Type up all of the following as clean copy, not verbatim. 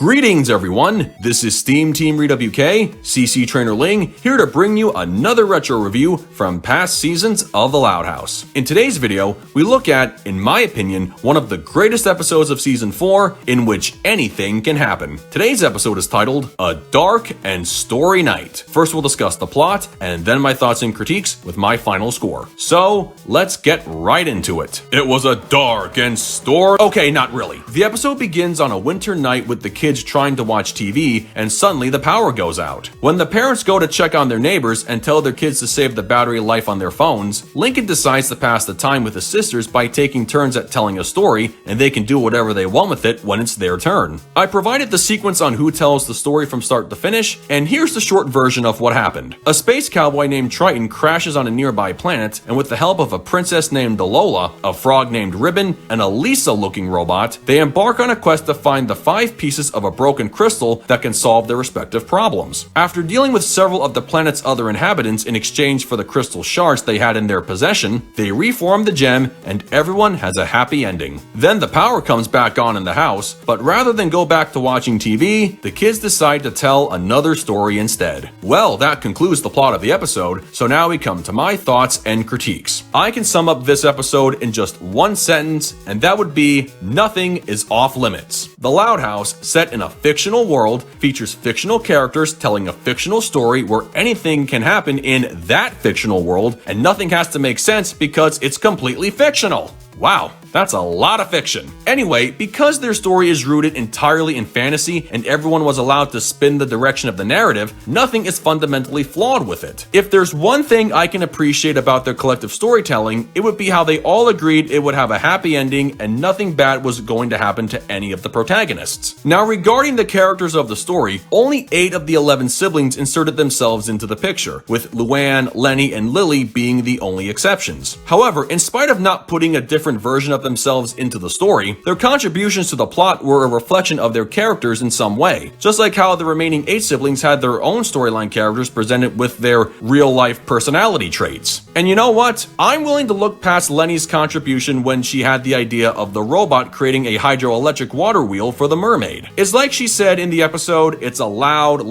Greetings everyone, this is SteamTeamRedubUK, CC Trainor-Ling, here to bring you another retro review from past seasons of The Loud House. In today's video, we look at, in my opinion, one of the greatest episodes of Season 4 in which anything can happen. Today's episode is titled, A Dark and Story Night. First we'll discuss the plot, and then my thoughts and critiques with my final score. So, let's get right into it. It was a dark and Okay, not really. The episode begins on a winter night with the kids trying to watch TV, and suddenly the power goes out. When the parents go to check on their neighbors and tell their kids to save the battery life on their phones, Lincoln decides to pass the time with his sisters by taking turns at telling a story, and they can do whatever they want with it when it's their turn. I provided the sequence on who tells the story from start to finish, and here's the short version of what happened. A space cowboy named Triton crashes on a nearby planet, and with the help of a princess named Lola, a frog named Ribbon, and a Lisa-looking robot, they embark on a quest to find the 5 pieces of a broken crystal that can solve their respective problems. After dealing with several of the planet's other inhabitants in exchange for the crystal shards they had in their possession, they reform the gem and everyone has a happy ending. Then the power comes back on in the house, but rather than go back to watching TV, the kids decide to tell another story instead. Well, that concludes the plot of the episode, so now we come to my thoughts and critiques. I can sum up this episode in just one sentence, and that would be, nothing is off limits. The Loud House, set in a fictional world, features fictional characters telling a fictional story where anything can happen in that fictional world, and nothing has to make sense because it's completely fictional. Wow, that's a lot of fiction. Anyway, because their story is rooted entirely in fantasy and everyone was allowed to spin the direction of the narrative, nothing is fundamentally flawed with it. If there's one thing I can appreciate about their collective storytelling, it would be how they all agreed it would have a happy ending and nothing bad was going to happen to any of the protagonists. Now, regarding the characters of the story, only 8 of the 11 siblings inserted themselves into the picture, with Luann, Lenny, and Lily being the only exceptions. However, in spite of not putting a different version of themselves into the story, their contributions to the plot were a reflection of their characters in some way, just like how the remaining 8 siblings had their own storyline characters presented with their real-life personality traits. And you know what? I'm willing to look past Lenny's contribution when she had the idea of the robot creating a hydroelectric water wheel for the mermaid. It's like she said in the episode, it's a loud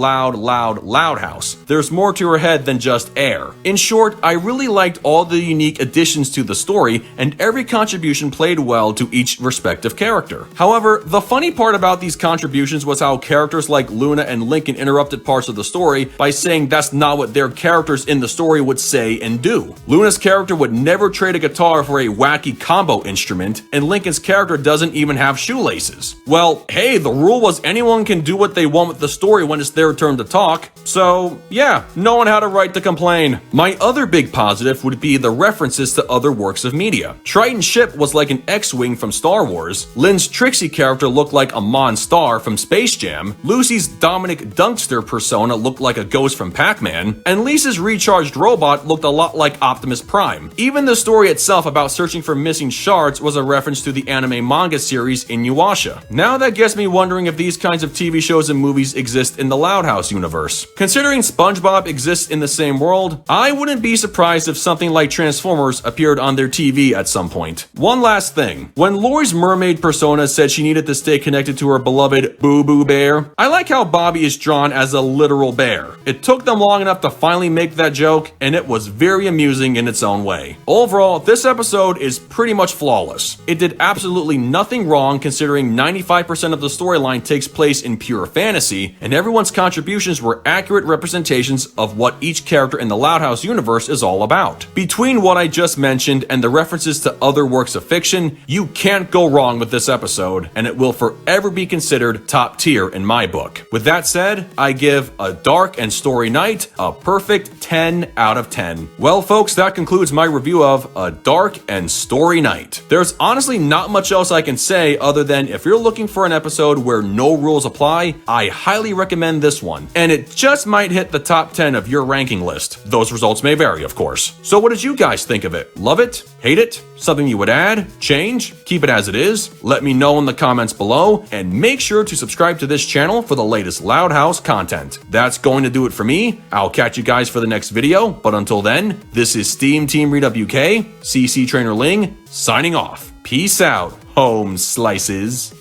house. There's more to her head than just air. In short, I really liked all the unique additions to the story, and every contribution played well to each respective character. However, the funny part about these contributions was how characters like Luna and Lincoln interrupted parts of the story by saying that's not what their characters in the story would say and do. Luna's character would never trade a guitar for a wacky combo instrument, and Lincoln's character doesn't even have shoelaces. Well, hey, the rule was anyone can do what they want with the story when it's their turn to talk, so yeah, no one had a right to complain. My other big positive would be the references to other works of media. Triton's ship was like an X-Wing from Star Wars, Lynn's Trixie character looked like a Mon-Star from Space Jam, Lucy's Dominic Dunkster persona looked like a ghost from Pac-Man, and Lisa's recharged robot looked a lot like Optimus Prime. Even the story itself about searching for missing shards was a reference to the anime manga series Inuyasha. Now that gets me wondering if these kinds of TV shows and movies exist in the Loud House universe. Considering SpongeBob exists in the same world, I wouldn't be surprised if something like Transformers appeared on their TV at some point. One last thing. When Lori's mermaid persona said she needed to stay connected to her beloved Boo Boo Bear, I like how Bobby is drawn as a literal bear. It took them long enough to finally make that joke, and it was very amusing in its own way. Overall, this episode is pretty much flawless. It did absolutely nothing wrong considering 95% of the storyline takes place in pure fantasy, and everyone's contributions were accurate representations of what each character in the Loud House universe is all about. Between what I just mentioned and the references to other works of fiction, you can't go wrong with this episode, and it will forever be considered top tier in my book. With that said, I give A Dark and Story Night a perfect 10 out of 10. Well folks, that concludes my review of A Dark and Story Night. There's honestly not much else I can say other than if you're looking for an episode where no rules apply, I highly recommend this one, and it just might hit the top 10 of your ranking list. Those results may vary, of course. So what did you guys think of it? Love it? Hate it? Something you would add? Change? Keep it as it is? Let me know in the comments below, and make sure to subscribe to this channel for the latest Loud House content. That's going to do it for me. I'll catch you guys for the next video, but until then, this is SteamTeamRedubUK, CC Trainor-Ling, signing off. Peace out, home slices.